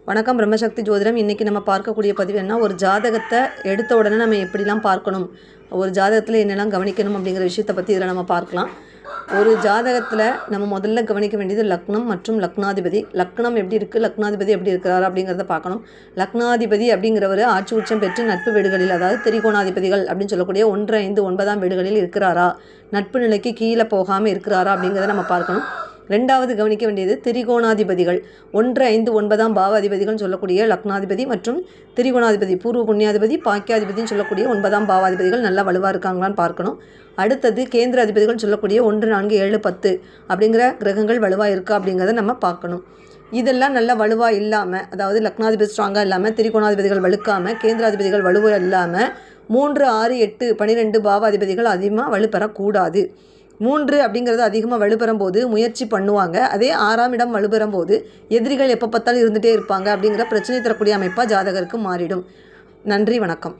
வணக்கம் பிரம்மசக்தி ஜோதிடம். இன்றைக்கி நம்ம பார்க்கக்கூடிய பதிவு என்ன, ஒரு ஜாதகத்தை எடுத்த உடனே நம்ம எப்படிலாம் பார்க்கணும், ஒரு ஜாதகத்தில் என்னெல்லாம் கவனிக்கணும் அப்படிங்கிற விஷயத்தை பற்றி இதில் நம்ம பார்க்கலாம். ஒரு ஜாதகத்தில் நம்ம முதல்ல கவனிக்க வேண்டியது லக்னம் மற்றும் லக்னாதிபதி. லக்னம் எப்படி இருக்குது, லக்னாதிபதி எப்படி இருக்கிறார் அப்படிங்கிறத பார்க்கணும். லக்னாதிபதி அப்படிங்கிறவர் ஆட்சி உச்சம் பெற்று நட்பு வீடுகளில், அதாவது திரிகோணாதிபதிகள் அப்படின்னு சொல்லக்கூடிய 1, 5, 9ஆம் வீடுகளில் இருக்கிறாரா, நட்பு நிலைக்கு கீழே போகாமல் இருக்கிறாரா அப்படிங்கிறத நம்ம பார்க்கணும். ரெண்டாவது கவனிக்க வேண்டியது திரிகோணாதிபதிகள். 1, 5, 9ஆம் பாவாதிபதிகள் சொல்லக்கூடிய லக்னாதிபதி மற்றும் திரிகோணாதிபதி, பூர்வ புண்ணியாதிபதி, பாக்கியாதிபதினு சொல்லக்கூடிய 9ஆம் பாவாதிபதிகள் நல்லா வலுவாக இருக்காங்களான்னு பார்க்கணும். அடுத்தது கேந்திர அதிபதிகள் சொல்லக்கூடிய 1, 4, 7, 10 அப்படிங்கிற கிரகங்கள் வலுவாக இருக்கா அப்படிங்கிறத நம்ம பார்க்கணும். இதெல்லாம் நல்லா வலுவாக இல்லாமல், அதாவது லக்னாதிபதி ஸ்ட்ராங்காக இல்லாமல், திரிகோணாதிபதிகள் வலுக்காமல், கேந்திராதிபதிகள் வலுவாக இல்லாமல் 3, 6, 8, 12 பாவாதிபதிகள் அதிகமாக வலுப்பெறக்கூடாது. 3 அப்படிங்கிறது அதிகமாக வலுப்பெறும் போது முயற்சி பண்ணுவாங்க. அதே 6ஆம் இடம் வலுப்பெறும் போது எதிரிகள் எப்போ பார்த்தாலும் இருந்துகிட்டே இருப்பாங்க அப்படிங்கிற பிரச்சனை தரக்கூடிய அமைப்பாக ஜாதகருக்கு மாறிடும். நன்றி, வணக்கம்.